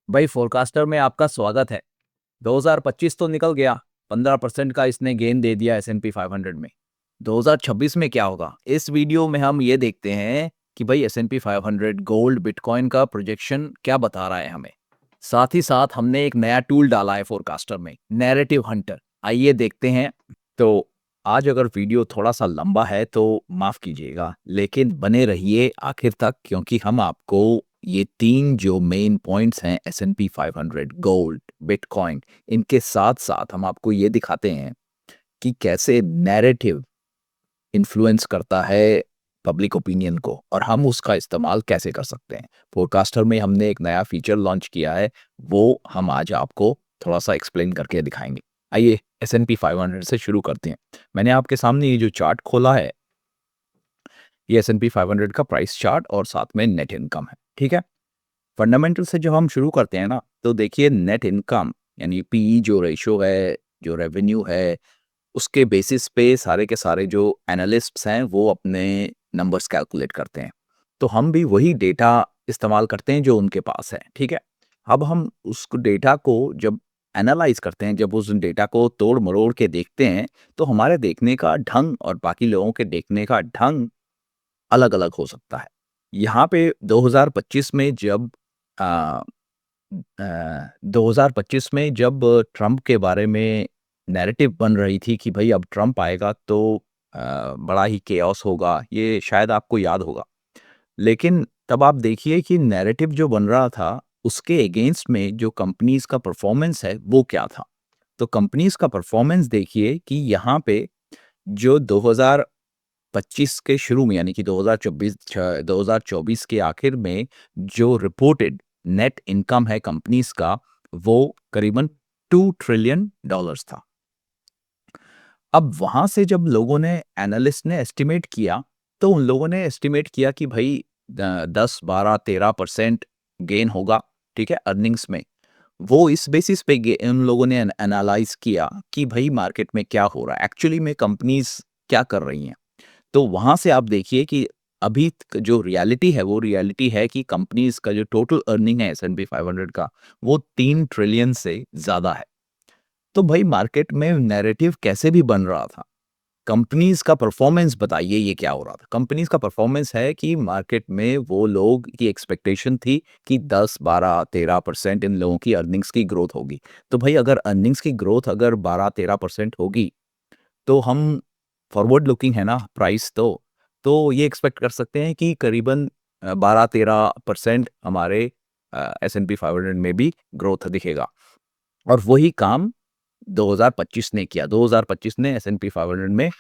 भाई फोरकास्टर में आपका स्वागत है। 2025 तो निकल गया, 15% का इसने गेन दे दिया S&P 500 में। 2026 में क्या होगा? इस वीडियो में हम ये देखते हैं कि भाई S&P 500 गोल्ड बिटकॉइन का प्रोजेक्शन क्या बता रहा है हमें। साथ ही साथ हमने एक नया टूल डाला है फोरकास्टर में, नैरेटिव हंटर। आइए देखते हैं। तो आज अगर वीडियो थोड़ा सा लंबा है तो माफ कीजिएगा, लेकिन बने रहिए आखिर तक, क्योंकि हम आपको ये तीन जो मेन पॉइंट्स हैं S&P 500, गोल्ड, बिटकॉइन, इनके साथ साथ हम आपको ये दिखाते हैं कि कैसे नैरेटिव इन्फ्लुएंस करता है पब्लिक ओपिनियन को और हम उसका इस्तेमाल कैसे कर सकते हैं। फोरकास्टर में हमने एक नया फीचर लॉन्च किया है, वो हम आज आपको थोड़ा सा एक्सप्लेन करके दिखाएंगे। आइए S&P 500 से शुरू करते हैं। मैंने आपके सामने ये जो चार्ट खोला है, ये S&P 500 का प्राइस चार्ट और साथ में नेट इनकम है। ठीक है, फंडामेंटल से जब हम शुरू करते हैं ना, तो देखिए नेट इनकम यानी पीई जो रेशियो है, जो रेवेन्यू है, उसके बेसिस पे सारे के सारे जो एनालिस्ट्स हैं वो अपने नंबर्स कैलकुलेट करते हैं। तो हम भी वही डेटा इस्तेमाल करते हैं जो उनके पास है। ठीक है, अब हम उस डेटा को जब एनालाइज करते हैं, जब उस डेटा को तोड़ मरोड़ के देखते हैं, तो हमारे देखने का ढंग और बाकी लोगों के देखने का ढंग अलग अलग हो सकता है। यहाँ पे 2025 में जब अ, 2025 में जब ट्रंप के बारे में नैरेटिव बन रही थी कि भाई अब ट्रंप आएगा तो बड़ा ही केओस होगा, ये शायद आपको याद होगा। लेकिन तब आप देखिए कि नैरेटिव जो बन रहा था, उसके अगेंस्ट में जो कंपनीज़ का परफॉर्मेंस है, वो क्या था? तो कंपनीज़ का परफॉर्मेंस देखिए कि यहाँ पे जो 2025 के शुरू में यानी कि 2024 के आखिर में जो रिपोर्टेड नेट इनकम है कंपनीज का, वो करीबन $2 ट्रिलियन था। अब वहां से जब लोगों ने एनालिस्ट ने एस्टिमेट किया, तो उन लोगों ने एस्टिमेट किया कि भाई 10 12 13% गेन होगा। ठीक है, अर्निंग्स में। वो इस बेसिस पे उन लोगों ने एनालाइज किया कि भाई मार्केट में क्या हो रहा है, एक्चुअली में कंपनीज क्या कर रही हैं। तो वहाँ से आप देखिए कि अभी जो रियलिटी है, वो रियलिटी है कि कंपनीज़ का जो टोटल अर्निंग है S&P 500 का, वो 3 ट्रिलियन से ज़्यादा है। तो भाई मार्केट में नैरेटिव कैसे भी बन रहा था। कंपनीज़ का परफॉर्मेंस बताइए ये क्या हो रहा था? कंपनीज़ का परफॉर्मेंस है कि मार्केट में वो लोग की एक्सपेक्टेशन थी कि 10, 12, 13% इन लोगों की अर्निंग्स की ग्रोथ होगी। तो भाई अगर अर्निंग्स की ग्रोथ अगर 12-13% होगी, तो हम फॉरवर्ड लुकिंग है ना प्राइस तो ये एक्सपेक्ट कर सकते हैं कि करीबन 12-13% हमारे S&P 500 में भी ग्रोथ दिखेगा। और वही काम 2025 ने किया। 2025 ने S&P 500 में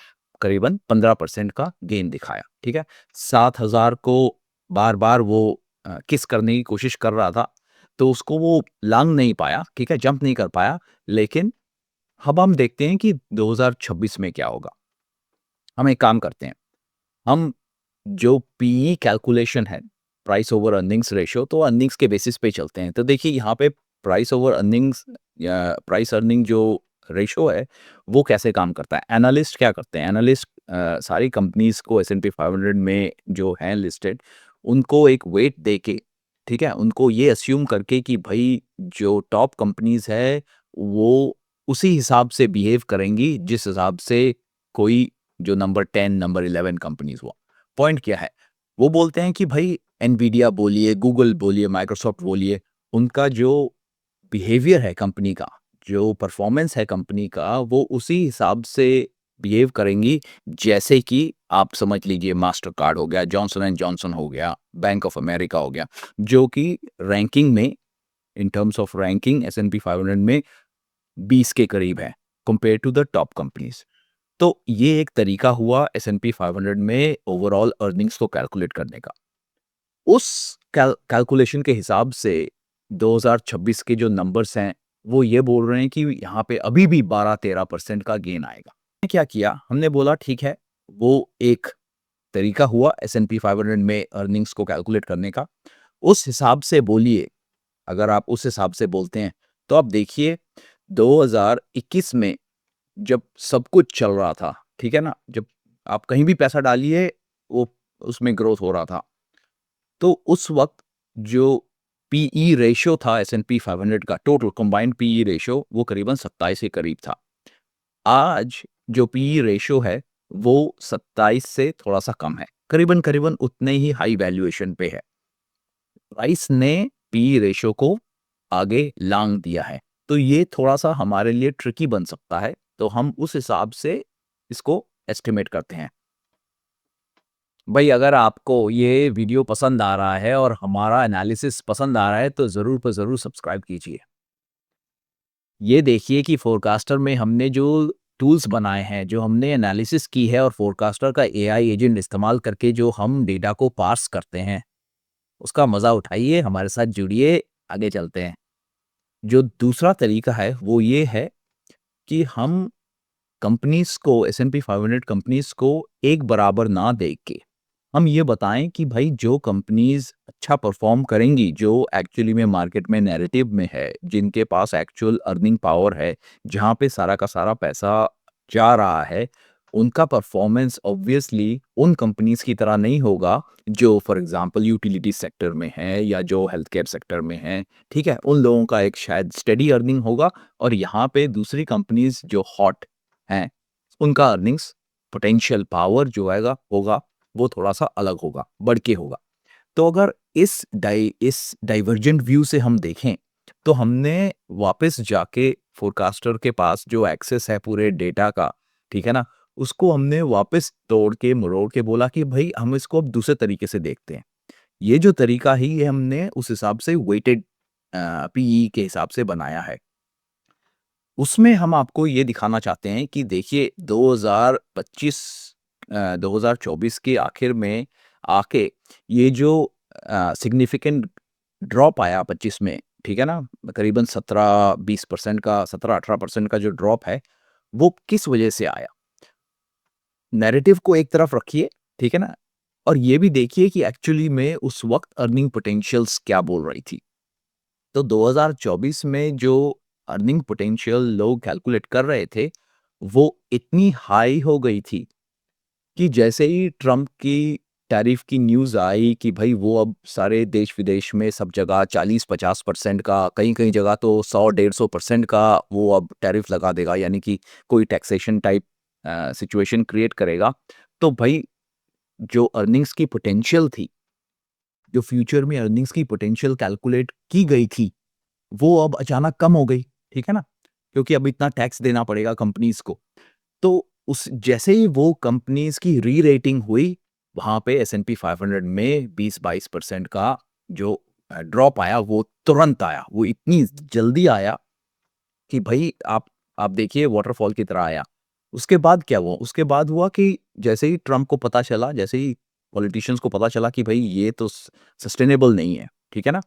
करीबन 15% का गेन दिखाया। ठीक है, 7,000 को बार-बार वो किस करने की कोशिश कर रहा था, तो उसको वो लांघ नहीं पाया। ठीक है, जंप नहीं कर पाया। लेकिन अब हम देखते हैं कि 2026 में क्या होगा। हम एक काम करते हैं, हम जो पीई कैलकुलेशन है, प्राइस ओवर अर्निंग्स रेशियो, तो अर्निंग्स के बेसिस पे चलते हैं। तो देखिए यहाँ पे प्राइस ओवर अर्निंग्स या प्राइस अर्निंग जो रेशियो है, वो कैसे काम करता है। एनालिस्ट क्या करते हैं, एनालिस्ट सारी कंपनीज को S&P 500 में जो हैं लिस्टेड, उनको एक वेट दे के, ठीक है, उनको ये अस्यूम करके कि भाई जो टॉप कंपनीज है वो उसी हिसाब से बिहेव करेंगी जिस हिसाब से कोई जो नंबर 10 नंबर 11 कंपनीज हुआ। पॉइंट क्या है? वो बोलते हैं कि भाई एनवीडिया बोलिए, गूगल बोलिए, माइक्रोसॉफ्ट बोलिए, उनका जो बिहेवियर है कंपनी का, जो परफॉर्मेंस है कंपनी का, वो उसी हिसाब से बिहेव करेंगी जैसे कि आप समझ लीजिए मास्टरकार्ड हो गया, जॉनसन एंड जॉनसन हो गया, बैंक ऑफ अमेरिका हो गया, जो कि रैंकिंग में, in terms of ranking S&P 500 में 20 के करीब है compare to the top companies. तो ये एक तरीका हुआ S&P 500 में ओवरऑल अर्निंग्स को कैलकुलेट करने का। उस कैलकुलेशन के हिसाब से 2026 के जो नंबर्स हैं, वो ये बोल रहे हैं कि यहाँ पे अभी भी 12-13% का गेन आएगा। हमने क्या किया? हमने बोला ठीक है, वो एक तरीका हुआ S&P 500 में अर्निंग्स को कैलकुलेट करने का। उस हिसाब से बोलिए, अगर आप उस हिसाब से बोलते हैं, तो आप देखिए 2021 में जब सब कुछ चल रहा था, ठीक है ना? जब आप कहीं भी पैसा डालिए, वो उसमें ग्रोथ हो रहा था। तो उस वक़्त जो पीई रेशियो था S&P 500 का, टोटल कंबाइंड पीई रेशियो वो करीबन 27 के करीब था। आज जो पीई रेशियो है वो 27 से थोड़ा-सा कम है, करीबन-करीबन उतने ही हाई वैल्यूएशन पे है। प्राइस ने पीई रेशियो को आगे लांघ दिया है, तो ये थोड़ा-सा हमारे लिए ट्रिकी बन सकता है, तो हम उस हिसाब से इसको एस्टिमेट करते हैं। भाई अगर आपको ये वीडियो पसंद आ रहा है और हमारा एनालिसिस पसंद आ रहा है तो ज़रूर पर ज़रूर सब्सक्राइब कीजिए। ये देखिए कि फ़ोरकास्टर में हमने जो टूल्स बनाए हैं, जो हमने एनालिसिस की है और फ़ोरकास्टर का एआई एजेंट इस्तेमाल करके जो हम डेटा को पार्स करते हैं, उसका मज़ा उठाइए, हमारे साथ जुड़िए, आगे चलते हैं। जो दूसरा तरीका है वो ये है कि हम कंपनीज़ को S&P 500 कंपनीज़ को एक बराबर ना देख के, हम ये बताएँ कि भाई जो कंपनीज़ अच्छा परफ़ॉर्म करेंगी, जो एक्चुअली में मार्केट में नैरेटिव में है, जिनके पास एक्चुअल अर्निंग पावर है, जहाँ पे सारा का सारा पैसा जा रहा है, उनका परफ़ॉर्मेंस ऑब्वियसली उन कंपनीज़ की तरह नहीं होगा, जो फॉर एग्ज़ाम्पल यूटिलिटी सेक्टर में हैं या जो हेल्थ केयर सेक्टर में हैं, ठीक है? उन लोगों का एक शायद स्टेडी अर्निंग होगा और यहाँ पे दूसरी कंपनीज़ जो हॉट हैं, उनका अर्निंग्स पोटेंशियल पावर जो आएगा होगा, वो थोड़ा-सा अलग होगा, बढ़ के होगा। तो अगर इस डाइवर्जेंट व्यू से हम देखें, तो हमने वापस जाके फ़ोरकास्टर के पास जो एक्सेस है पूरे डेटा का, ठीक है ना? उसको हमने वापस तोड़ के, मरोड़ के बोला कि भई हम इसको अब दूसरे तरीके से देखते हैं। ये जो तरीका ही ये हमने उस हिसाब से वेटेड पीई के हिसाब से बनाया है। उसमें हम आपको ये दिखाना चाहते हैं कि देखिए 2024 के आखिर में आके ये जो सिग्निफिकेंट ड्रॉप आया 25 में, ठीक है ना? करीबन 17-20% का 17-18% का जो ड्रॉप है, वो किस वजह से आया? नैरेटिव को एक तरफ रखिए, ठीक है ना? और ये भी देखिए कि एक्चुअली में उस वक़्त अर्निंग पोटेंशियल्स क्या बोल रही थी। तो 2024 में जो अर्निंग पोटेंशियल लोग कैलकुलेट कर रहे थे, वो इतनी हाई हो गई थी कि जैसे ही ट्रम्प की टैरिफ की न्यूज़ आई कि भई वो अब सारे देश-विदेश में सब जगह 40-50% का, कहीं-कहीं जगह तो 100-150% का वो अब टैरिफ लगा देगा, यानी कि कोई टैक्सेशन टाइप सिचुएशन क्रिएट करेगा। तो भई जो अर्निंग्स की पोटेंशियल थी, जो फ्यूचर में अर्निंग्स की पोटेंशियल कैलकुलेट की गई थी, वो अब अचानक कम हो गई, ठीक है ना? क्योंकि अब इतना टैक्स देना पड़ेगा कंपनीज़ को। तो उस जैसे ही वो कंपनीज़ की री-रेटिंग हुई, वहाँ पे S&P 500 में 20-22% का जो ड्रॉप आया, वो तुरंत आया। वो इतनी जल्दी आया कि भई आप देखिए वाटरफॉल की तरह आया। उसके बाद क्या हुआ? उसके बाद हुआ कि जैसे ही ट्रम्प को पता चला, जैसे ही पॉलिटिशियंस को पता चला कि भई ये तो सस्टेनेबल नहीं है, ठीक है ना?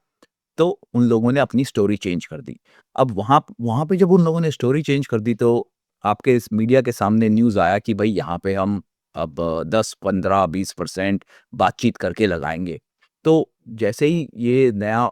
तो उन लोगों ने अपनी स्टोरी चेंज कर दी। अब वहाँ वहाँ पे जब उन लोगों ने स्टोरी चेंज कर दी तो आपके इस मीडिया के सामने न्यूज़ आया कि भई यहाँ पे हम अब 10, 15, 20% बातचीत करके लगाएँगे। तो जैसे ही ये नया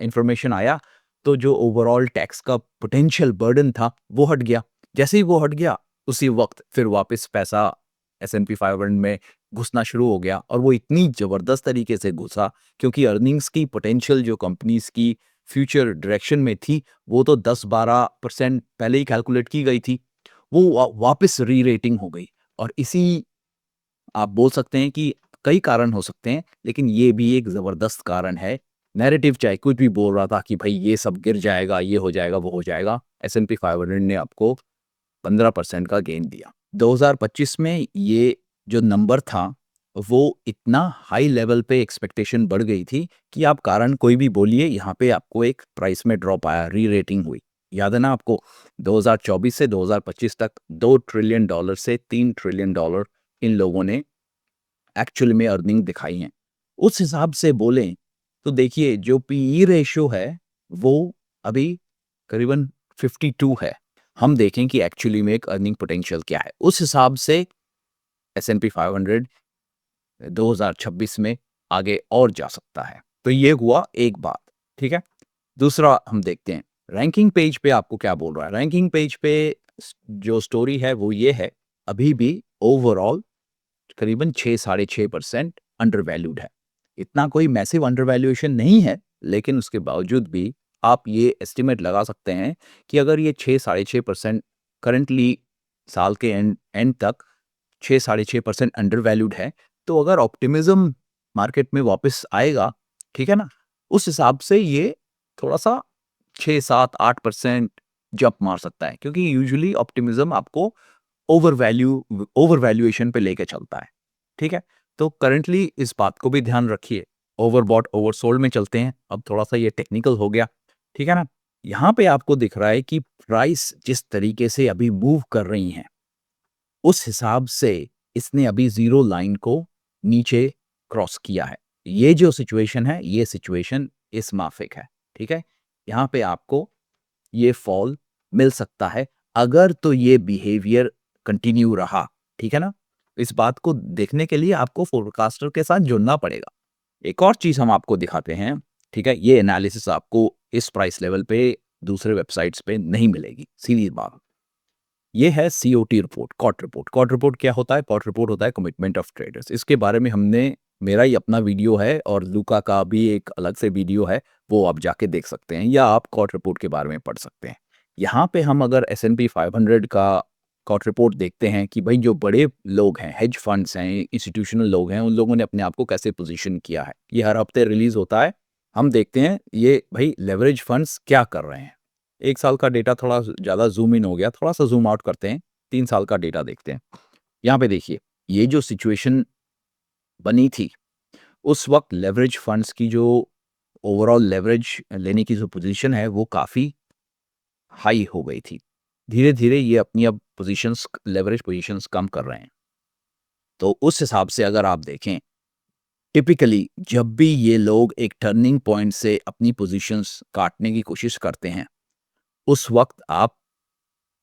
इन्फॉर्मेशन आया तो जो ओवरऑल टैक्स का पोटेंशियल बर्डन था वो हट गया। जैसे ही वो हट गया उसी वक़्त फिर वापस पैसा S&P 500 में घुसना शुरू हो गया और वो इतनी ज़बरदस्त तरीके से घुसा क्योंकि अर्निंग्स की पोटेंशियल जो कंपनीज़ की फ्यूचर डायरेक्शन में थी, वो तो 10-12% पहले ही कैलकुलेट की गई थी। वो वापस री-रेटिंग हो गई और इसी आप बोल सकते हैं कि कई कारण हो सकते हैं, लेकिन ये भी एक ज़बरदस्त कारण है। नैरेटिव चाहे कुछ भी बोल रहा था कि भई ये सब गिर जाएगा, ये हो जाएगा, वो हो जाएगा। S&P 500 ने आपको 15% का गेन दिया। 2025 में ये जो नंबर था, वो इतना हाई लेवल पे एक्सपेक्टेशन बढ़ गई थी कि आप कारण कोई भी बोलिए, यहाँ पे आपको एक प्राइस में ड्रॉप आया, री-रेटिंग हुई। याद है ना आपको? 2024 से 2025 तक $2 ट्रिलियन से $3 ट्रिलियन इन लोगों ने एक्चुअल में अर्निंग दिखाई हैं। उस हिसाब से बोलें, तो देखिए जो पीई रेशियो है, वो अभी करीबन 52 है। हम देखें कि एक्चुअली में एक अर्निंग पोटेंशियल क्या है। उस हिसाब से S&P 500 2026 में आगे और जा सकता है। तो ये हुआ एक बात, ठीक है? दूसरा हम देखते हैं, रैंकिंग पेज पे आपको क्या बोल रहा है? रैंकिंग पेज पे जो स्टोरी है वो ये है, अभी भी ओवरऑल करीबन 6 साढ़े 6% अंडर वैल्यूड है। इतना कोई मैसिव अंडर वैल्यूएशन नहीं है, लेकिन उसके बावजूद भी आप ये एस्टिमेट लगा सकते हैं कि अगर ये 6 साढ़े 6% करंटली साल के एंड एंड तक 6 साढ़े 6% अंडर वैल्यूड है, तो अगर ऑप्टिमिज्म मार्केट में वापस आएगा, ठीक है ना? उस हिसाब से ये थोड़ा-सा 6, 7, 8% जंप मार सकता है, क्योंकि यूजुअली ऑप्टिमिज्म आपको ओवर वैल्यूएशन पे लेके चलता है, ठीक है? तो करंटली इस बात को भी ध्यान रखिए। ओवरबॉट, ओवरसोल्ड में चलते हैं। अब थोड़ा-सा ये टेक्निकल हो गया, ठीक है ना? यहाँ पे आपको दिख रहा है कि प्राइस जिस तरीके से अभी मूव कर रही हैं, उस हिसाब से इसने अभी ज़ीरो लाइन को नीचे क्रॉस किया है। ये जो सिचुएशन है, ये सिचुएशन इस माफिक है, ठीक है? यहाँ पे आपको ये फॉल मिल सकता है, अगर तो ये बिहेवियर कंटिन्यू रहा, ठीक है ना? इस बात को देखने के लिए आपको फ़ोरकास्टर के साथ जुड़ना पड़ेगा। एक और चीज़ हम आपको दिखाते हैं, ठीक है? ये एनालिसिस आपको इस प्राइस लेवल पे दूसरे वेबसाइट्स पे नहीं मिलेगी, सीधी बात। ये है COT report, COT report. COT report क्या होता है? कॉट रिपोर्ट होता है कमिटमेंट ऑफ ट्रेडर्स। इसके बारे में हमने मेरा ही अपना वीडियो है और लूका का भी एक अलग से वीडियो है, वो आप जाके देख सकते हैं या आप कॉट रिपोर्ट के बारे में पढ़ सकते हैं। यहाँ पे हम अगर एस&पी 500 का कॉट रिपोर्ट देखते हैं कि भाई जो बड़े लोग हैं, हेज फंड्स हैं, इंस्टीट्यूशनल लोग हैं, उन लोगों ने अपने आप को कैसे पोजीशन किया है। ये हर हफ्ते रिलीज होता है। हम देखते हैं ये भाई लेवरेज फंड्स क्या कर रहे हैं। 1 साल का डेटा थोड़ा ज़्यादा ज़ूम इन हो गया, थोड़ा-सा ज़ूम आउट करते हैं, 3 साल का डेटा देखते हैं। यहाँ पे देखिए, ये जो सिचुएशन बनी थी, उस वक़्त लेवरेज फंड्स की जो ओवरऑल लेवरेज लेने की जो पोज़ीशन है, वो काफ़ी हाई हो गई थी। धीरे-धीरे ये अपनी अब पोज़ीशंस लेवरेज पोज़ीशंस कम कर रहे हैं। तो उस हिसाब से अगर आप देखें, टिपिकली जब भी ये लोग एक टर्निंग पॉइंट से अपनी पोज़ीशंस काटने की कोशिश करते हैं, उस वक़्त आप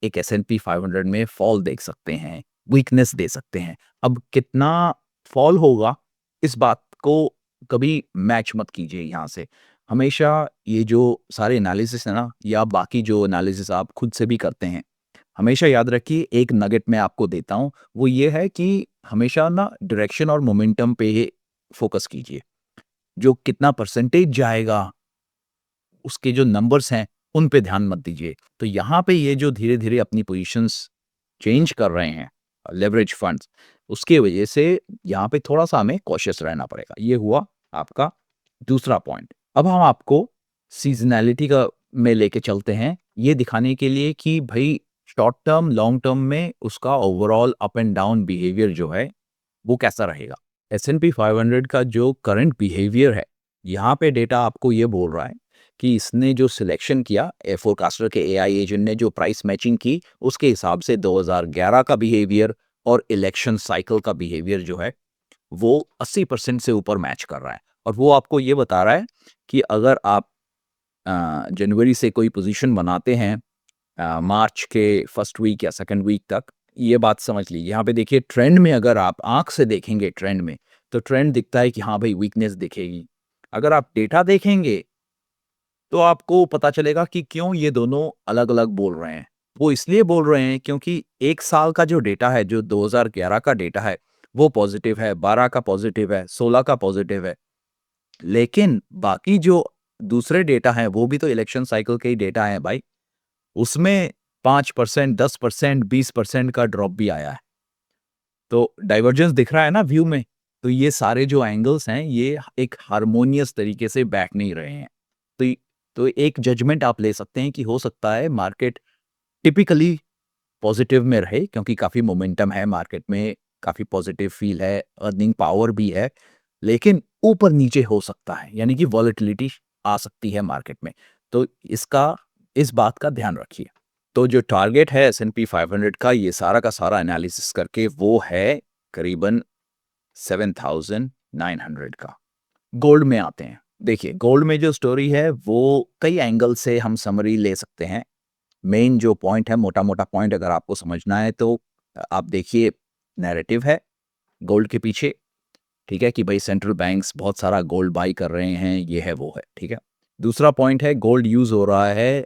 एक एस&पी 500 में फॉल देख सकते हैं, वीकनेस दे सकते हैं। अब कितना फॉल होगा, इस बात को कभी मैच मत कीजिए यहाँ से। हमेशा ये जो सारे एनालिसिस है ना, या बाकी जो एनालिसिस आप खुद से भी करते हैं, हमेशा याद रखिए, एक नगेट मैं आपको देता हूँ, वो ये है कि हमेशा ना डायरेक्शन और मोमेंटम पे फोकस कीजिए। जो कितना परसेंटेज जाएगा, उसके जो नंबर्स हैं, उन पे ध्यान मत दीजिए। तो यहाँ पे ये जो धीरे-धीरे अपनी पोज़ीशंस चेंज कर रहे हैं लेवरेज फंड्स, उसकी वजह से यहाँ पे थोड़ा-सा हमें कॉशियस रहना पड़ेगा। ये हुआ आपका दूसरा पॉइंट। अब हम आपको सीज़नैलिटी का में लेके चलते हैं, ये दिखाने के लिए कि भई शॉर्ट टर्म, लॉन्ग टर्म में उसका overall up and down behaviour जो है, वो कैसा रहेगा। एस&पी 500 का जो करंट बिहेवियर है, यहाँ पे डेटा आपको ये बोल रहा है कि इसने जो सिलेक्शन किया, फोरकास्टर के एआई एजेंट ने जो प्राइस मैचिंग की, उसके हिसाब से 2011 का बिहेवियर और इलेक्शन साइकिल का बिहेवियर जो है, वो 80% से ऊपर मैच कर रहा है। और वो आपको ये बता रहा है कि अगर आप जनवरी से कोई पोजीशन बनाते हैं मार्च के फर्स्ट वीक या सेकंड वीक तक, ये बात समझ लीजिए। यहाँ पे देखिए, ट्रेंड में अगर आप आँख से देखेंगे ट्रेंड में, तो ट्रेंड दिखता है कि हाँ भाई, वीकनेस दिखेगी। अगर आप डेटा देखेंगे, तो आपको पता चलेगा कि क्यों ये दोनों अलग-अलग बोल रहे हैं। वो इसलिए बोल रहे हैं क्योंकि 1 साल का जो डेटा है, जो 2011 का डेटा है, वो पॉज़िटिव है, 12 का पॉज़िटिव है, 16 का पॉज़िटिव है। लेकिन बाकी जो दूसरे डेटा हैं, वो भी तो इलेक्शन साइकिल के ही डेटा हैं भाई। उसमें 5%, 10%, 20% का ड्रॉप भी आया है। तो डाइवर्जेंस दिख रहा है ना व्यू में? तो ये सारे जो एंगल्स हैं, ये एक हार्मोनियस तरीके से बैठ नहीं रहे हैं। तो य तो एक जजमेंट आप ले सकते हैं कि हो सकता है मार्केट टिपिकली पॉजिटिव में रहे, क्योंकि काफ़ी मोमेंटम है मार्केट में, काफ़ी पॉजिटिव फ़ील है, अर्निंग पावर भी है, लेकिन ऊपर-नीचे हो सकता है, यानी कि वॉलेटिलिटी आ सकती है मार्केट में। तो इस बात का ध्यान रखिए। तो जो टारगेट है एस&पी 500 का, ये सारा का सारा एनालिसिस करके, वो है करीबन 7,900 का। गोल्ड में आते हैं। देखिए, गोल्ड में जो स्टोरी है, वो कई एंगल से हम समरी ले सकते हैं। मेन जो पॉइंट है, मोटा-मोटा पॉइंट अगर आपको समझना है, तो आप देखिए, नैरेटिव है गोल्ड के पीछे, ठीक है? कि भई सेंट्रल बैंक्स बहुत सारा गोल्ड बाय कर रहे हैं, ये है, वो है, ठीक है? दूसरा पॉइंट है, गोल्ड यूज़ हो रहा है,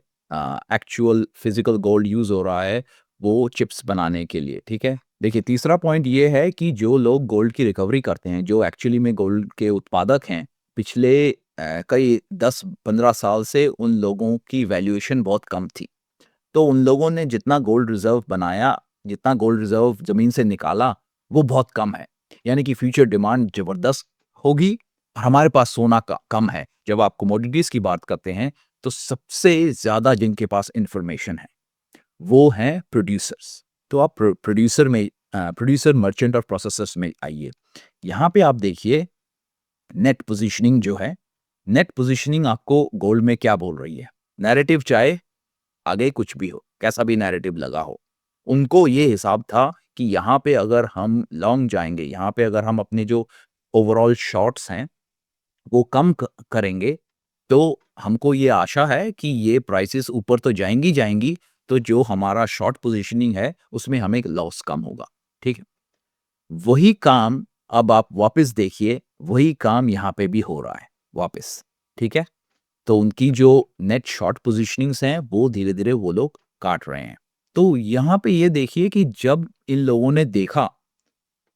एक्चुअल फिज़िकल गोल्ड यूज़ हो रहा है, वो चिप्स बनाने के लिए, ठीक है? देखिए, तीसरा पॉइंट ये है कि जो लोग गोल्ड की रिकवरी करते हैं, जो एक्चुअली में गोल्ड के उत्पादक हैं, पिछले कई 10-15 साल से उन लोगों की वैल्यूएशन बहुत कम थी। तो उन लोगों ने जितना गोल्ड रिज़र्व बनाया, जितना गोल्ड रिज़र्व ज़मीन से निकाला, वो बहुत कम है। यानी कि फ्यूचर डिमांड ज़बरदस्त होगी और हमारे पास सोना का कम है। जब आप कमोडिटीज़ की बात करते हैं, तो सबसे ज़्यादा जिनके पास इन्फॉर्मेशन है, वो हैं प्रोड्यूसर्स। तो आप प्रोड्यूसर में प्रोड्यूसर, मर्चेंट और प्रोसेसर्स में आइए। यहाँ पे आप देखिए नेट पोज़ीशनिंग जो है, नेट पोज़ीशनिंग आपको गोल्ड में क्या बोल रही है? नैरेटिव चाहे आगे कुछ भी हो, कैसा भी नैरेटिव लगा हो, उनको ये हिसाब था कि यहाँ पे अगर हम लॉन्ग जाएँगे, यहाँ पे अगर हम अपने जो ओवरऑल शॉर्ट्स हैं, वो कम करेंगे, तो हमको ये आशा है कि ये प्राइसेस ऊपर तो जाएँगी जाएँगी, तो जो हमारा शॉर्ट पोज़ीशनिंग है, उसमें हमें लॉस कम होगा। ठीक है? वही काम अब आप वापस देखिए, वही काम यहाँ पे भी हो रहा है वापस, ठीक है? तो उनकी जो नेट शॉर्ट पोज़ीशनिंग्स हैं, वो धीरे-धीरे वो लोग काट रहे हैं। तो यहाँ पे ये देखिए कि जब इन लोगों ने देखा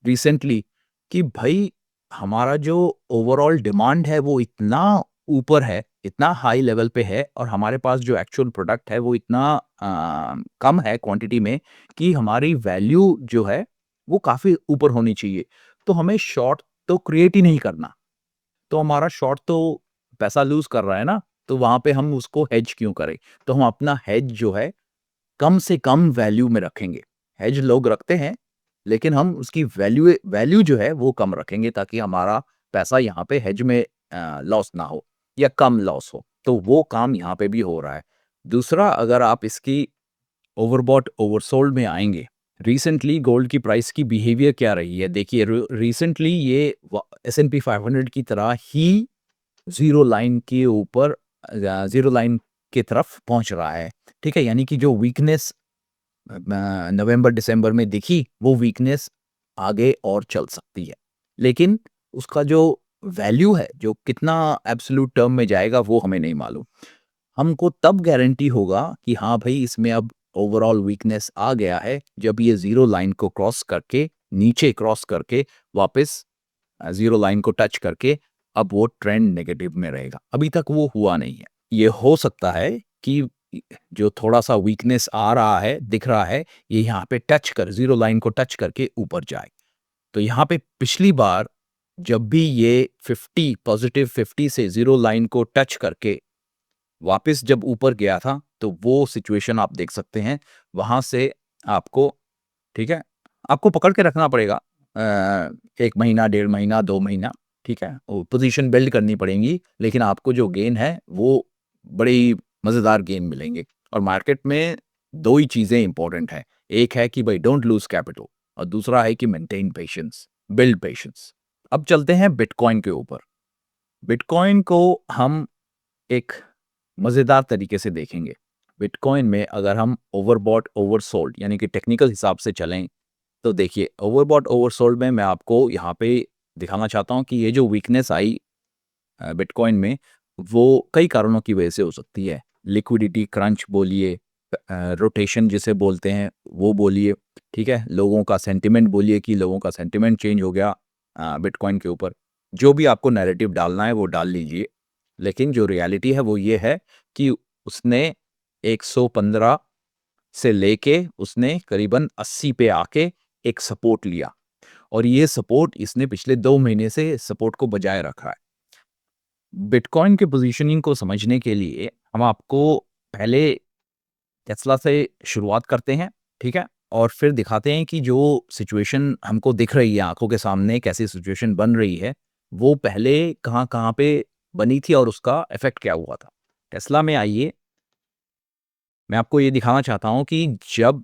रिसेंटली कि भई हमारा जो ओवरऑल डिमांड है वो इतना ऊपर है, इतना हाई लेवल पे है और हमारे पास जो एक्चुअल प्रोडक्ट है वो इतना कम है क्वांटिटी में कि हमारी वैल्यू जो है वो काफ़ी ऊपर होनी चाहिए। तो हमें शॉर्ट तो क्रिएट ही नहीं करना। तो हमारा शॉर्ट तो पैसा लूज़ कर रहा है ना, तो वहाँ पे हम उसको हेज क्यों करें? तो हम अपना हेज जो है कम से कम वैल्यू में रखेंगे। हेज लोग रखते हैं, लेकिन हम उसकी वैल्यू वैल्यू जो है वो कम रखेंगे ताकि हमारा पैसा यहाँ पे हेज में लॉस ना हो या कम लॉस हो। तो वो काम यहाँ पे भी हो रहा है। दूसरा अगर आप इसकी ओवरबॉट ओवरसोल्ड में आएँगे, रिसेंटली गोल्ड की प्राइस की बिहेवियर क्या रही है? देखिए रिसेंटली ये व एस&पी 500 की तरह ही ज़ीरो लाइन के ऊपर ज़ीरो लाइन की तरफ पहुँच रहा है। ठीक है? यानी कि जो वीकनेस नवंबर-दिसंबर में दिखी, वो वीकनेस आगे और चल सकती है। लेकिन उसका जो वैल्यू है, जो कितना एब्सोल्यूट टर्म में जाएगा, वो हमें नहीं मालूम। हमको तब गारंटी होगा कि हाँ भई, इसमें अब ओवरऑल वीकनेस आ गया है, जब ये ज़ीरो लाइन को क्रॉस करके, नीचे क्रॉस करके वापस ज़ीरो लाइन को टच करके अब वो ट्रेंड नेगेटिव में रहेगा। अभी तक वो हुआ नहीं है। ये हो सकता है कि जो थोड़ा-सा वीकनेस आ रहा है, दिख रहा है, ये यहाँ पे टच कर ज़ीरो लाइन को टच करके ऊपर जाए। तो यहाँ पे पिछली बार जब भी ये 50 पॉज़िटिव 50 से ज़ीरो लाइन को टच करके वापस जब ऊपर गया था, तो वो सिचुएशन आप देख सकते हैं। वहाँ से आपको ठीक है? आपको पकड़ के रखना पड़ेगा 1 महीना, 1.5 महीना, 2 महीना, ठीक है? वो पोज़ीशन बिल्ड करनी पड़ेंगी, लेकिन आपको जो गेन है, वो बड़ी मज़ेदार गेन मिलेंगे और मार्केट में 2 ही चीज़ें इम्पोर्टेंट हैं। एक है कि भई डोंट लूज़ कैपिटल और दूसरा है कि मेंटेन पेशेंस, बिल्ड पेशेंस। अब चलते हैं बिटकॉइन के ऊपर। बिटकॉइन को हम एक मज़ेदार तरीके से देखेंगे। बिटकॉइन में अगर हम ओवरबॉट, ओवरसोल्ड यानी कि टेक्निकल हिसाब से चलें, तो देखिए ओवरबॉट, ओवरसोल्ड में मैं आपको यहाँ पे दिखाना चाहता हूँ कि ये जो वीकनेस आई बिटकॉइन में, वो कई कारणों की वजह से हो सकती है। लिक्विडिटी क्रंच बोलिए रोटेशन जिसे बोलते हैं, वो बोलिए, ठीक है? लोगों का सेंटिमेंट बोलिए कि लोगों का सेंटिमेंट चेंज हो गया बिटकॉइन के ऊपर। जो भी आपको नैरेटिव डालना है, वो डाल लीजिए। लेकिन जो रियलिटी है, वो ये है कि उसने 115 से लेके उसने करीबन 80 पे आके एक सपोर्ट लिया और ये सपोर्ट इसने पिछले 2 महीने से सपोर्ट को बजाय रखा है। बिटकॉइन के पोज़ीशनिंग को समझने के लिए हम आपको पहले टेस्ला से शुरुआत करते हैं, ठीक है? और फिर दिखाते हैं कि जो सिचुएशन हमको दिख रही है आँखों के सामने कैसी सिचुएशन बन रही है, वो पहले कहाँ-कहाँ पे बनी थी और उसका इफ़ेक्ट क्या हुआ था। टेस्ला में आइए, मैं आपको ये दिखाना चाहता हूँ कि जब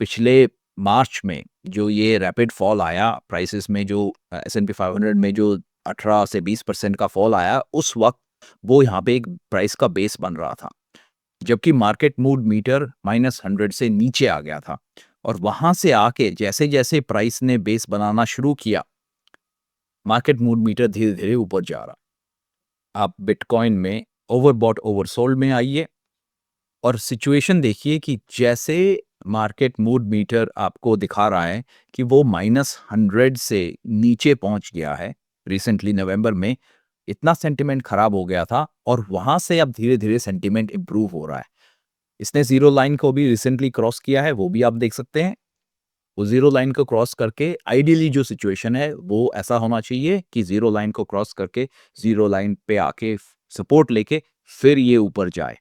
पिछले मार्च में जो ये रैपिड फॉल आया प्राइसेस में जो एस&पी 500 में जो 18 से 20% का फॉल आया, उस वक़्त वो यहाँ पे एक प्राइस का बेस बन रहा था। जबकि मार्केट मूड मीटर -100 से नीचे आ गया था और वहाँ से आके जैसे-जैसे प्राइस ने बेस बनाना शुरू किया, मार्केट मूड मीटर धीरे-धीरे ऊपर जा रहा। आप बिटकॉइन में ओवरबॉट ओवरसोल्ड में आइए और सिचुएशन देखिए कि जैसे मार्केट मूड मीटर आपको दिखा रहा है कि वो -100 से नीचे पहुंच गया है रिसेंटली नवंबर में, इतना सेंटिमेंट खराब हो गया था और वहाँ से अब धीरे-धीरे सेंटिमेंट इम्प्रूव हो रहा है। इसने ज़ीरो लाइन को भी रिसेंटली क्रॉस किया है, वो भी आप देख सकते हैं। वो ज़ीरो लाइन को क्रॉस करके आइडियली जो सिचुएशन है, वो ऐसा होना चाहिए कि ज़ीरो लाइन को क्रॉस करके ज़ीरो लाइन पे आके सपोर्ट लेके फिर ये ऊपर जाए।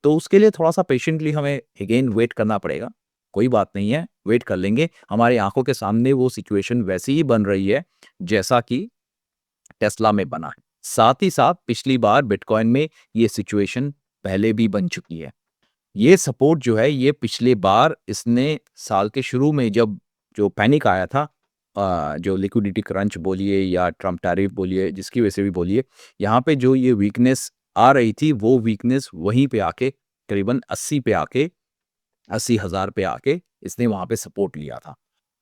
तो उसके लिए थोड़ा-सा पेशेंटली हमें अगेन वेट करना पड़ेगा। कोई बात नहीं है, वेट कर लेंगे। हमारी आँखों के सामने वो सिचुएशन वैसी ही बन रही है, जैसा कि टेस्ला में बना है। साथ ही साथ पिछली बार बिटकॉइन में ये सिचुएशन पहले भी बन चुकी है। ये सपोर्ट जो है ये पिछली बार इसने साल के शुरू में जब जो पैनिक आया था जो लिक्विडिटी क्रंच बोलिए या ट्रम्प टैरिफ बोलिए जिसकी वजह से भी बोलिए, यहाँ पे जो ये वीकनेस आ रही थी वो वीकनेस वहीं पे आके करीबन 80 पे आके 80,000 पे आके इसने वहाँ पे सपोर्ट लिया था।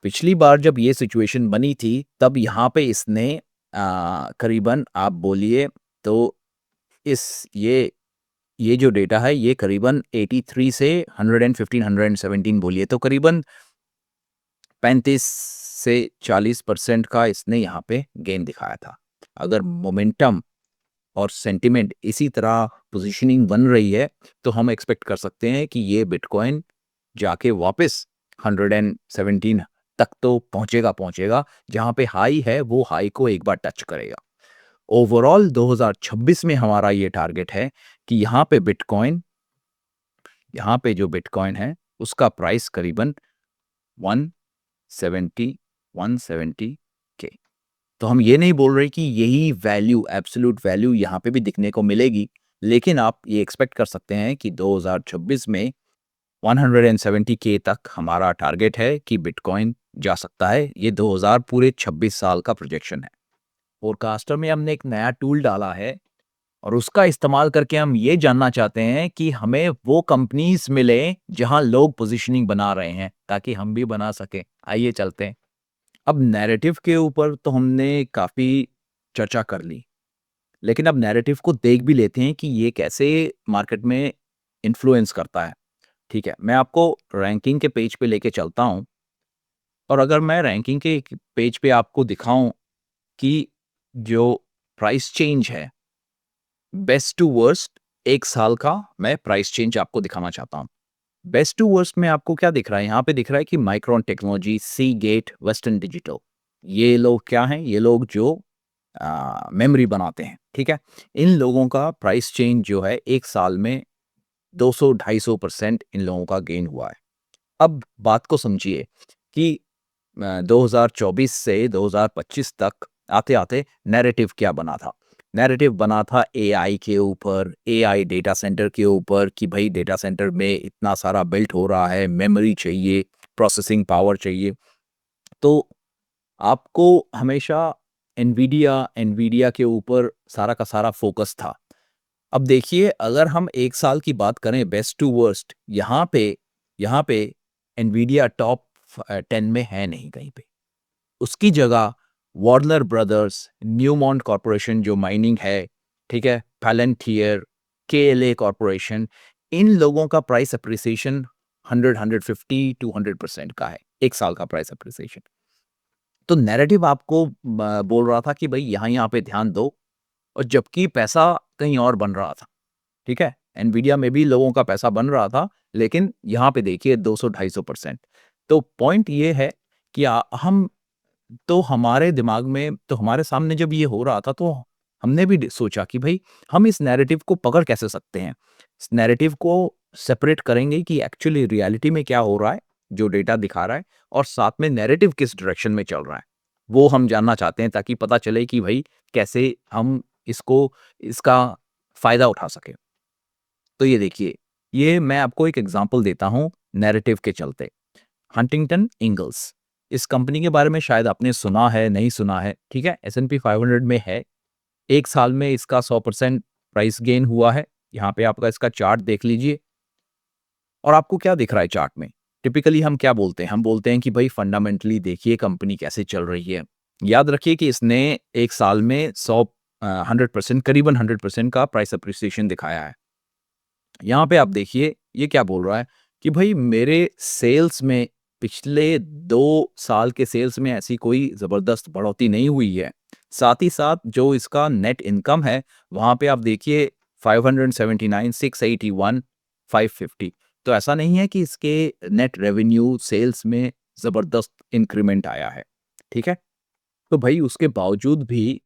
पिछली बार जब ये सिचुएशन बनी थी तब यहाँ पे इसने करीबन आप बोलिए तो इस ये जो डेटा है ये करीबन 83 से 115 117 बोलिए तो करीबन 35 से 40% का इसने यहाँ पे गेन दिखाया था। अगर मोमेंटम और सेंटिमेंट इसी तरह पोजीशनिंग बन रही है तो हम एक्सपेक्ट कर सकते हैं कि ये बिटकॉइन जाके वापस 117 तक तो पहुंचेगा जहां पे हाई है वो हाई को एक बार टच करेगा। ओवरऑल 2026 में हमारा ये टारगेट है कि यहाँ पे जो बिटकॉइन है उसका प्राइस करीबन 170 170 के। तो हम ये नहीं बोल रहे कि यही वैल्यू एब्सोल्यूट वैल्यू यहाँ पे भी दिखने को मिलेगी, लेकिन आप ये एक्सपेक्ट कर सकते हैं कि 2026 में 170 के तक हमारा टारगेट है कि बिटकॉइन जा सकता है। ये 2000 पूरे 26 साल का प्रोजेक्शन है। फोरकास्टर में हमने एक नया टूल डाला है और उसका इस्तेमाल करके हम ये जानना चाहते हैं कि हमें वो कंपनीज मिले जहां लोग पोजीशनिंग बना रहे हैं ताकि हम भी बना सकें। आइए चलते हैं। अब नैरेटिव के ऊपर तो हमने काफ़ी चर्चा कर ली, लेकिन अब नैरेटिव को देख भी लेते हैं कि ये कैसे मार्केट में इन्फ्लुएंस करता है। ठीक है, मैं आपको रैंकिंग के पेज पे लेके चलता हूँ और अगर मैं रैंकिंग के पेज पे आपको दिखाऊँ कि जो प्राइस चेंज है, बेस्ट टू वर्स्ट 1 साल का मैं प्राइस चेंज आपको दिखाना चाहता हूँ। बेस्ट टू वर्स्ट में आपको क्या दिख रहा है? यहाँ पे दिख रहा है कि micron technology, Seagate, western digital. ये लोग क्या हैं? ये लोग जो मेमोरी बनाते हैं, ठीक है? इन लोगों का प्राइस चेंज जो है 1 साल में 200-250% इन लोगों का गेन हुआ है। अब बात को समझिए कि 2024 से 2025 तक आते-आते नैरेटिव क्या बना था? नैरेटिव बना था एआई के ऊपर, एआई डेटा सेंटर के ऊपर कि भई डेटा सेंटर में इतना सारा बिल्ट हो रहा है, मेमोरी चाहिए, प्रोसेसिंग पावर चाहिए। तो आपको हमेशा एनवीडिया के ऊपर सारा का सारा फ़ोकस था। अब देखिए अगर हम 1 साल की बात करें बेस्ट टू वर्स्ट यहाँ पे एनवीडिया टॉप 10 में है नहीं कहीं पे। उसकी जगह वार्नर ब्रदर्स, न्यूमॉन्ट कॉर्पोरेशन जो माइनिंग है, ठीक है? पैलेंटियर, केएलए कॉर्पोरेशन, इन लोगों का प्राइस एप्रिसिएशन 100 टू 100% का है, 1 साल का प्राइस एप्रिसिएशन। तो नैरेटिव आपको बोल रहा था कि भई यहाँ-यहाँ पे ध्यान दो और जबकि पैसा कहीं और बन रहा था, ठीक है? एनवीडिया में भी लोगों का पैसा बन रहा था, लेकिन यहाँ पे देखिए 200-250%। तो पॉइंट ये है कि हम तो हमारे दिमाग में तो हमारे सामने जब ये हो रहा था तो हमने भी सोचा कि भाई हम इस नैरेटिव को पकड़ कैसे सकते हैं। इस नैरेटिव को सेपरेट करेंगे कि एक्चुअली रियलिटी में क्या हो रहा है, जो डेटा दिखा रहा है और साथ में नैरेटिव किस डायरेक्शन में चल रहा है। वो हम जानना चाहते हैं ताकि पता चले कि भाई कैसे हम इसका फ़ायदा उठा सकें। तो ये देखिए, ये मैं आपको एक एग्ज़ाम्पल देता हूँ नैरेटिव के चलते। हंटिंगटन इंगल्स, इस कंपनी के बारे में शायद आपने सुना है, नहीं सुना है, ठीक है? एस&पी 500 में है। 1 साल में इसका 100% प्राइस गेन हुआ है। यहाँ पे आपका इसका चार्ट देख लीजिए और आपको क्या दिख रहा है चार्ट में? टिपिकली हम क्या बोलते हैं? हम बोलते हैं कि भई फंडामेंटली देखिए कंपनी कैसे चल रही है। याद रखिए कि इसने 1 साल में 100% करीबन 100% का प्राइस एप्रिसिएशन दिखाया है। यहाँ पे आप देखिए, ये क्या बोल रहा है कि भई मेरे सेल्स में पिछले 2 साल के सेल्स में ऐसी कोई ज़बरदस्त बढ़ोतरी नहीं हुई है। साथ ही साथ जो इसका नेट इनकम है, वहाँ पे आप देखिए 579, 681, 550। तो ऐसा नहीं है कि इसके नेट रेवेन्यू सेल्स में ज़बरदस्त इंक्रीमेंट आया है, ठीक है? तो भई उसके बावजूद भी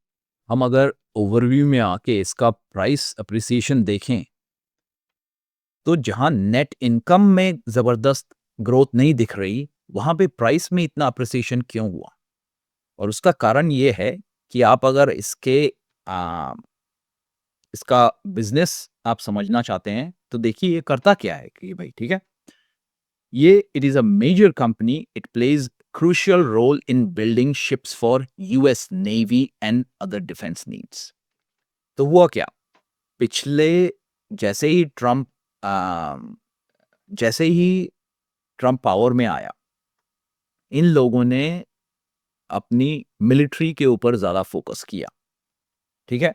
हम अगर ओवरव्यू में आके इसका प्राइस एप्रिसिएशन देखें, तो जहाँ नेट इनकम में ज़बरदस्त ग्रोथ नहीं दिख रही, वहाँ पे प्राइस में इतना एप्रिसिएशन क्यों हुआ? और उसका कारण ये है कि आप अगर अ, इसका बिज़नेस आप समझना चाहते हैं, तो देखिए ये करता क्या है कि भई, ठीक है? ये it is a major company, it plays crucial role in building ships for US navy and other defence needs. तो हुआ क्या? पिछले जैसे ही ट्रम्प अ, जैसे ही ट्रम्प पावर में आया, इन लोगों ने अपनी मिलिट्री के ऊपर ज़्यादा फोकस किया, ठीक है?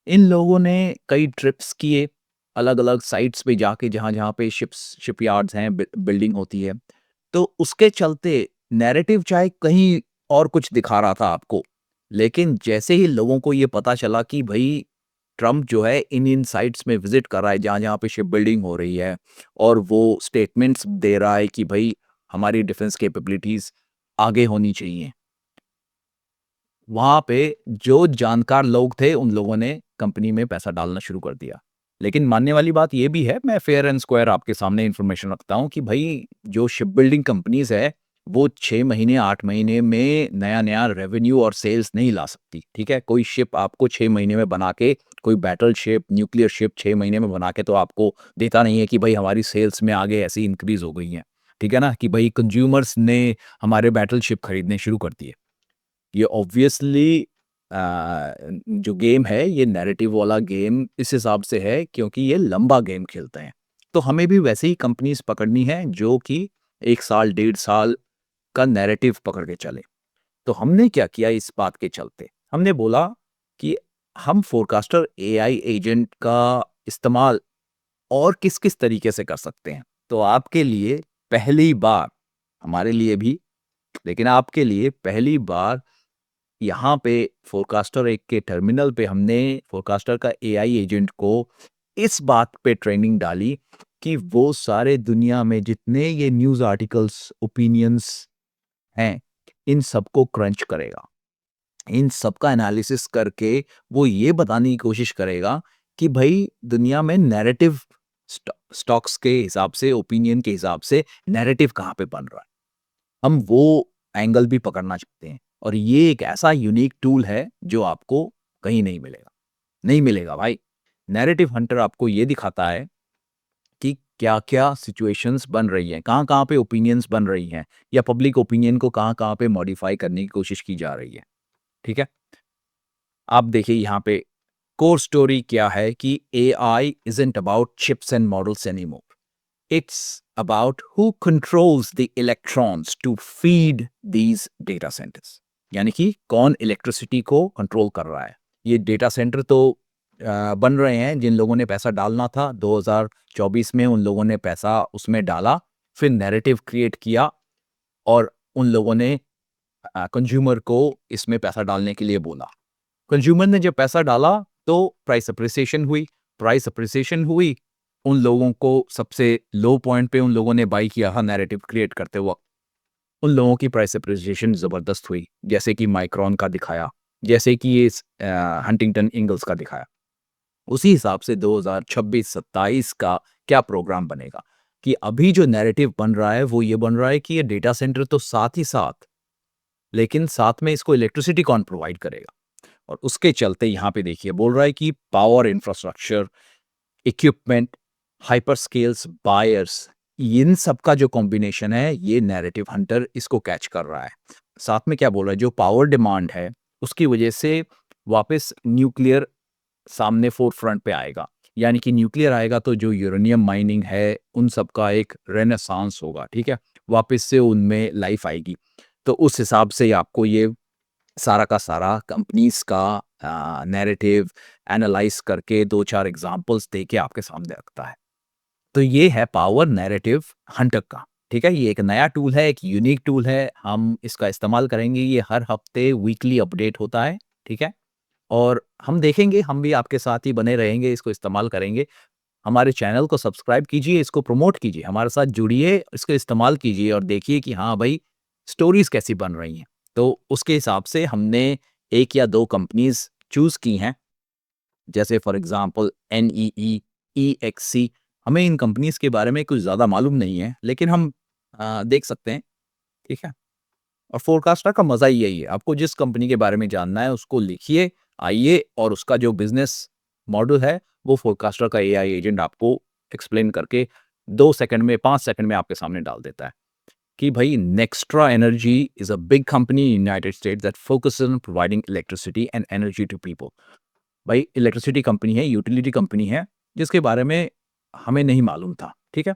इन लोगों ने कई ट्रिप्स किए, अलग-अलग साइट्स पे जाके जहाँ-जहाँ पे शिपयार्ड्स हैं, बिल्डिंग होती है। तो उसके चलते नैरेटिव चाहे कहीं और कुछ दिखा रहा था आपको, लेकिन जैसे ही लोगों को ये पता चला कि भई ट्रम्प जो है इन-इन साइट्स में विज़िट कर रहा है जहाँ-जहाँ पे शिप बिल्डिंग हो रही है और वो स्टेटमेंट्स दे रहा है कि भई हमारी डिफेंस कैपेबिलिटीज़ आगे होनी चाहिए। वहाँ पे जो जानकार लोग थे, उन लोगों ने कंपनी में पैसा डालना शुरू कर दिया। लेकिन मानने वाली बात ये भी है, मैं फेयर एंड स्क्वायर आपके सामने इन्फॉर्मेशन रखता हूँ कि भई, जो शिप बिल्डिंग कंपनीज़ है, वो 6 महीने, 8 महीने में नया-नया रेवेन्यू और सेल्स नहीं ला सकती, ठीक है? कोई शिप आपको 6 महीने में बना के, कोई बैटल शिप, न्यूक्लियर शिप 6 महीने में बना के तो आपको देता नहीं है कि भई हमारी सेल्स में आगे ऐसी इंक्रीज़ हो गई हैं, ठीक है ना? कि भई कंज्यूमर्स ने हमारे बैटल शिप खरीदने शुरू कर दिए। ये ऑब्वियसली जो गेम है ये नैरेटिव वाला गेम इस हिसाब से है क्योंकि ये लंबा गेम खेलते हैं। तो हमें भी वैसे ही कंपनीज़ पकड़नी है जो कि 1 साल, 1.5 साल का नैरेटिव पकड़ के चले। तो हमने क्या किया इस बात के चलते? हमने बोला कि हम फ़ोरकास्टर एआई एजेंट का इस्तेमाल और किस-किस तरीके से कर सकते हैं। तो आपके लिए पहली बार, हमारे लिए भी, लेकिन आपके लिए पहली बार यहाँ पे फ़ोरकास्टर एक के टर्मिनल पे हमने फ़ोरकास्टर का एआई एजेंट को इस बात पे ट्रेनिंग डाली कि वो सारे दुनिया में जितने ये न्यूज़ आर्टिकल्स, ओपिनियंस हैं, इन सबको क्रंच करेगा। इन सबका एनालिसिस करके वो ये बताने की कोशिश करेगा कि भई दुनिया में नैरेटिव स्टॉक्स के हिसाब से, ओपिनियन के हिसाब से नैरेटिव कहाँ पे बन रहा है। हम वो एंगल भी पकड़ना चाहते हैं और ये एक ऐसा यूनिक टूल है जो आपको कहीं नहीं मिलेगा। नहीं मिलेगा भाई। नैरेटिव हंटर आपको ये दिखाता है कि क्या-क्या सिचुएशंस बन रही हैं, कहाँ-कहाँ पे ओपिनियंस बन रही हैं या पब्लिक ओपिनियन को कहाँ-कहाँ पे मॉडिफाई करने की कोशिश की जा रही है। ठीक है? आप देखिए यहाँ पे कोर स्टोरी क्या है कि AI isn't about chips and models anymore. It's about who controls the electrons to feed these data centers. यानी कि कौन इलेक्ट्रिसिटी को कंट्रोल कर रहा है। ये डेटा सेंटर तो बन रहे हैं जिन लोगों ने पैसा डालना था 2024 में उन लोगों ने पैसा उसमें डाला, फिर नैरेटिव क्रिएट किया और उन लोगों ने कंज्यूमर को इसमें पैसा डालने के लिए बोला। कंज्यूमर ने जब पैसा डाला तो प्राइस अप्रिसिएशन हुई, उन लोगों को सबसे लो पॉइंट पे उन लोगों ने बाय किया था नैरेटिव क्रिएट करते वक़्त, उन लोगों की प्राइस अप्रिसिएशन ज़बरदस्त हुई, जैसे कि माइक्रोन का दिखाया, जैसे कि ये हंटिंगटन इंगल्स का दिखाया। उसी हिसाब से 2026-27 का क्या प्रोग्राम बनेगा कि अभी जो नैरेटिव बन रहा है वो ये बन रहा है कि ये डेटा सेंटर तो साथ ही साथ, लेकिन साथ में इसको इलेक्ट्रिसिटी कौन प्रोवाइड करेगा? और उसके चलते यहाँ पे देखिए बोल रहा है कि पावर इंफ्रास्ट्रक्चर, इक्विपमेंट, हाइपरस्केल्स, बायर्स, इन सब का जो कॉम्बिनेशन है, ये नैरेटिव हंटर इसको कैच कर रहा है। साथ में क्या बोल रहा है, जो पावर डिमांड है, उसकी वजह से वापस न्यूक्लियर सामने फ़ोरफ्रंट पे आएगा। यानी कि न्यूक्लियर आएगा तो जो यूरेनियम माइनिंग है, उन सब का एक रेनेसांस होगा, ठीक है? वापस से उनमें लाइफ़ आएगी। तो उस हिसाब से आपको ये सारा का सारा कंपनीज़ का नैरेटिव एनालाइज़ करके 2-4 एग्ज़ाम्पल्स दे के आपके सामने रखता है। तो ये है पावर नैरेटिव हंटर का, ठीक है? ये एक नया टूल है, एक यूनिक टूल है, हम इसका इस्तेमाल करेंगे, ये हर हफ्ते वीकली अपडेट होता है। ठीक है? और हम देखेंगे, हम भी आपके साथ ही बने रहेंगे, इसको इस्तेमाल करेंगे। हमारे चैनल को सब्सक्राइब कीजिए, इसको प्रमोट कीजिए, हमारे साथ जुड़िए, इसको इस्तेमाल कीजिए और देखिए कि हाँ भाई, स्टोरीज़ कैसी बन रही हैं। तो उसके हिसाब से हमने 1 या 2 कंपनीज़ चूज़ की हैं, जैसे फॉर एग्ज़ाम्पल NEE, EXC। हमें इन कंपनीज़ के बारे में कुछ ज़्यादा मालूम नहीं है, लेकिन हम देख सकते हैं, ठीक है? और फ़ोरकास्टर का मज़ा ही यही है, आपको जिस कंपनी के बारे में जानना है उसको लिखिए, आइए और उसका जो बिज़नेस मॉडल है, वो फ़ोरकास्टर का एआई एजेंट आपको एक्सप्लेन करके 2 सेकंड में, 5 सेकंड में आपके सामने डाल देता है कि भई NextEra energy is a big company in United States that focuses on providing electricity and energy to people. भाई इलेक्ट्रिसिटी कंपनी है, यूटिलिटी कंपनी है, जिसके बारे में हमें नहीं मालूम था, ठीक है?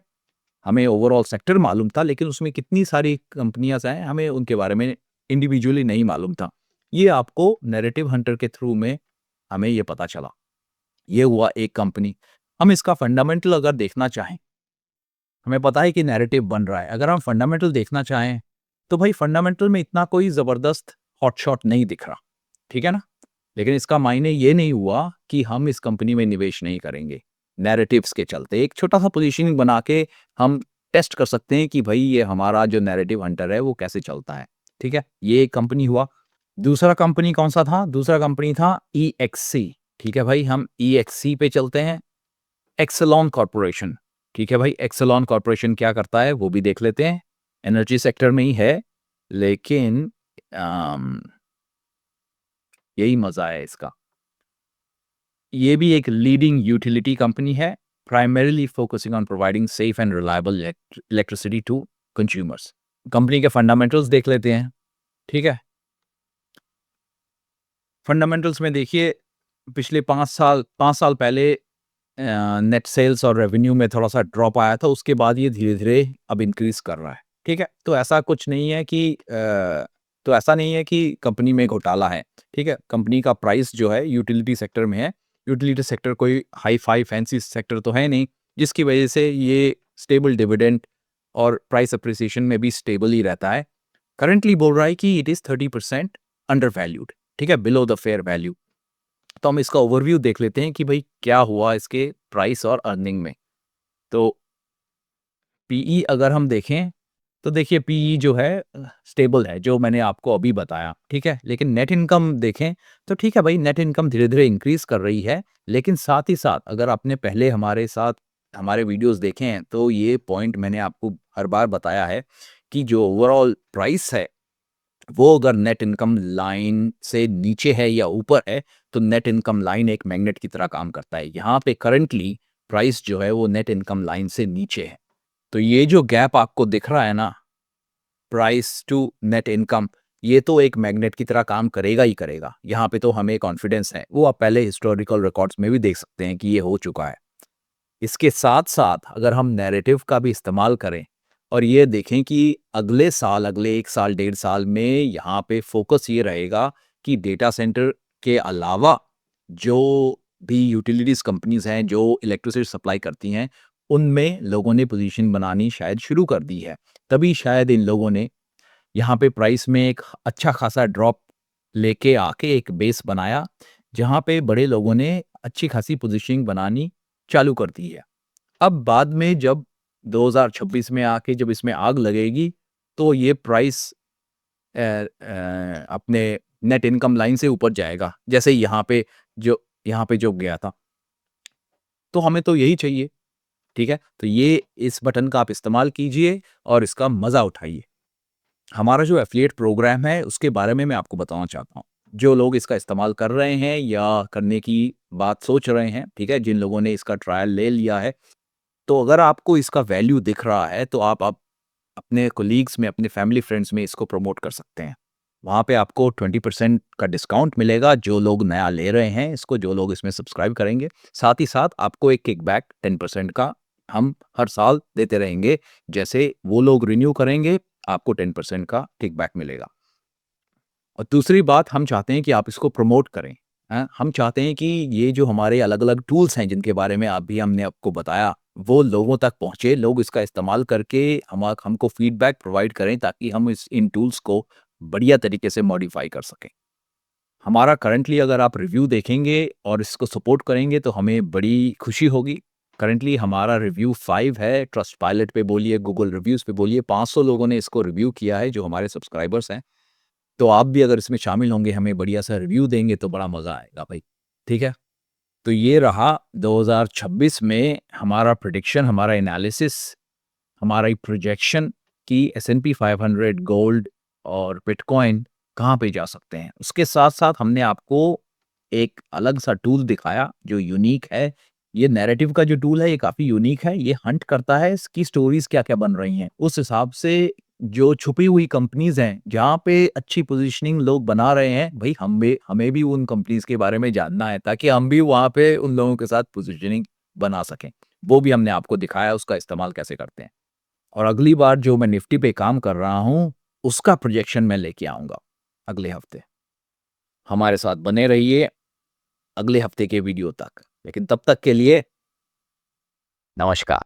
हमें ओवरऑल सेक्टर मालूम था, लेकिन उसमें कितनी सारी कंपनियाँ हैं, हमें उनके बारे में इंडिविजुअली नहीं मालूम था। ये आपको नैरेटिव हंटर के थ्रू में हमें ये पता चला। ये हुआ एक कंपनी। हम इसका फंडामेंटल अगर देखना चाहें, हमें पता है कि नैरेटिव बन रहा है। अगर हम फंडामेंटल देखना चाहें, तो भाई फंडामेंटल में इतना कोई ज़बरदस्त हॉटशॉट नहीं दिख रहा, ठीक है ना? लेकिन इसका मायने ये नहीं हुआ कि हम इस कंपनी में निवेश नहीं करेंगे, नैरेटिव्स के चलते। एक छोटा-सा पोज़ीशनिंग बना के हम टेस्ट कर सकते हैं कि भई ये हमारा जो नैरेटिव हंटर है वो कैसे चलता है, ठीक है? ये एक कंपनी हुआ। दूसरा कंपनी कौन-सा था? दूसरा कंपनी था EXC, ठीक है भाई? हम EXC पे चलते हैं। एक्सेलॉन कॉर्पोरेशन, ठीक है भाई? एक्सेलॉन कॉर्पोरेशन क्या करता है वो भी देख लेते हैं। एनर्जी सेक्टर में ही है, लेकिन अम, यही मज़ा है इसका। ये भी एक लीडिंग यूटिलिटी कंपनी है, primarily focusing on providing safe and reliable electricity to consumers. Company के फंडामेंटल्स देख लेते हैं, ठीक है? फंडामेंटल्स में देखिए, पिछले 5 साल पहले नेट सेल्स और रेवेन्यू में थोड़ा-सा ड्रॉप आया था, उसके बाद ये धीरे-धीरे अब इंक्रीज़ कर रहा है, ठीक है? तो ऐसा कुछ नहीं है कि तो ऐसा नहीं है कि कंपनी में घोटाला है, ठीक है? कंपनी का प्राइस जो है यूटिलिटी सेक्टर में है। यूटिलिटी सेक्टर कोई हाई-फाई फैंसी सेक्टर तो है नहीं, जिसकी वजह से ये स्टेबल डिविडेंड और प्राइस एप्रिसिएशन में भी स्टेबल ही रहता है। करंटली बोल रहा है कि इट इज़ 30% अंडर वैल्यूड, ठीक है? Below the fair value. तो हम इसका ओवरव्यू देख लेते हैं कि भाई क्या हुआ इसके प्राइस और अर्निंग में। तो पीई अगर हम देखें, तो देखिए पीई जो है स्टेबल है, जो मैंने आपको अभी बताया, ठीक है? लेकिन नेट इनकम देखें, तो ठीक है भाई नेट इनकम धीरे-धीरे इंक्रीज़ कर रही है, लेकिन साथ ही साथ अगर आपने पहले हमारे साथ हमारे वीडियोज़ देखे हैं, तो ये पॉइंट मैंने आपको हर बार बताया है कि जो ओवरऑल प्राइस है वो अगर नेट इनकम लाइन से नीचे है या ऊपर है, तो नेट इनकम लाइन एक मैग्नेट की तरह काम करता है। यहाँ पे करंटली प्राइस जो है वो नेट इनकम लाइन से नीचे है। तो ये जो गैप आपको दिख रहा है ना, प्राइस टू नेट इनकम, ये तो एक मैग्नेट की तरह काम करेगा ही करेगा। यहाँ पे तो हमें कॉन्फिडेंस है। वो आप पहले हिस्टोरिकल रिकॉर्ड्स में भी देख सकते हैं कि ये हो चुका है। इसके साथ-साथ अगर हम नैरेटिव का भी इस्तेमाल करें और ये देखें कि अगले साल, अगले 1 साल, 1.5 साल में यहाँ पे फ़ोकस ये रहेगा कि डेटा सेंटर के अलावा जो भी यूटिलिटीज़ कंपनीज़ हैं, जो इलेक्ट्रिसिटी सप्लाई करती हैं, उनमें लोगों ने पोज़ीशन बनानी शायद शुरू कर दी है। तभी शायद इन लोगों ने यहाँ पे प्राइस में एक अच्छा खासा ड्रॉप लेके आके एक बेस बनाया, जहाँ पे बड़े लोगों ने अच्छी खासी पोज़ीशनिंग बनानी चालू कर दी है। अब बाद में जब 2026 में आके जब इसमें आग लगेगी, तो ये प्राइस अपने नेट इनकम लाइन से ऊपर जाएगा। जैसे यहाँ पे जो गया था। तो हमें तो यही चाहिए, ठीक है? तो ये इस बटन का आप इस्तेमाल कीजिए और इसका मज़ा उठाइए। हमारा जो एफ़िलिएट प्रोग्राम है, उसके बारे में मैं आपको बताना चाहता हूँ। जो लोग इसका इस्तेमाल कर रहे हैं या करने की बात सोच रहे हैं, ठीक है? जिन लोगों ने इसका ट्रायल ले लिया है, तो अगर आपको इसका वैल्यू दिख रहा है, तो आप अपने कोलीग्स में, अपने फैमिली फ्रेंड्स में इसको प्रमोट कर सकते हैं। वहाँ पे आपको 20% का डिस्काउंट मिलेगा, जो लोग नया ले रहे हैं इसको, जो लोग इसमें सब्सक्राइब करेंगे। साथ ही साथ आपको एक किकबैक 10% का हम हर साल देते रहेंगे। जैसे वो लोग रिन्यू करेंगे, आपको 10% का किकबैक मिलेगा। और दूसरी बात हम चाहते हैं कि आप इसको प्रमोट करें, हैं? हम चाहते हैं कि ये जो हमारे अलग-अलग टूल्स हैं जिनके बारे में अभी हमने आपको बताया, वो लोगों तक पहुँचे, लोग इसका इस्तेमाल करके हमको फीडबैक प्रोवाइड करें ताकि हम इन टूल्स को बढ़िया तरीके से मॉडिफ़ाई कर सकें। हमारा करंटली अगर आप रिव्यू देखेंगे और इसको सपोर्ट करेंगे तो हमें बड़ी खुशी होगी। करंटली हमारा रिव्यू 5 है, ट्रस्टपाइलट पे बोलिए, गूगल रिव्यूज़ पे बोलिए, 500 लोगों ने इसको रिव्यू किया है जो हमारे सब्सक्राइबर्स हैं। तो आप भी अगर इसमें शामिल होंगे, हमें बढ़िया सा रिव्यू देंगे तो बड़ा मज़ा आएगा भाई, ठीक है? तो ये रहा 2026 में हमारा प्रेडिक्शन, हमारा एनालिसिस, हमारा एक प्रोजेक्शन कि एस&पी 500 गोल्ड और बिटकॉइन कहाँ पे जा सकते हैं। उसके साथ-साथ हमने आपको एक अलग-सा टूल दिखाया जो यूनिक है। ये नैरेटिव का जो टूल है ये काफ़ी यूनिक है। ये हंट करता है इसकी स्टोरीज़ क्या-क्या बन रही हैं। उस हिसाब से जो छुपी हुई कंपनीज़ हैं, जहाँ पे अच्छी पोज़ीशनिंग लोग बना रहे हैं, भई हमें भी उन कंपनीज़ के बारे में जानना है ताकि हम भी वहाँ पे उन लोगों के साथ पोज़ीशनिंग बना सकें। वो भी हमने आपको दिखाया उसका इस्तेमाल कैसे करते हैं। और अगली बार जो मैं निफ्टी पे काम कर रहा हूँ, उसका प्रोजेक्शन मैं लेके आऊँगा अगले हफ्ते। हमारे साथ बने रहिए अगले हफ्ते के वीडियो तक। लेकिन तब तक के लिए नमस्कार।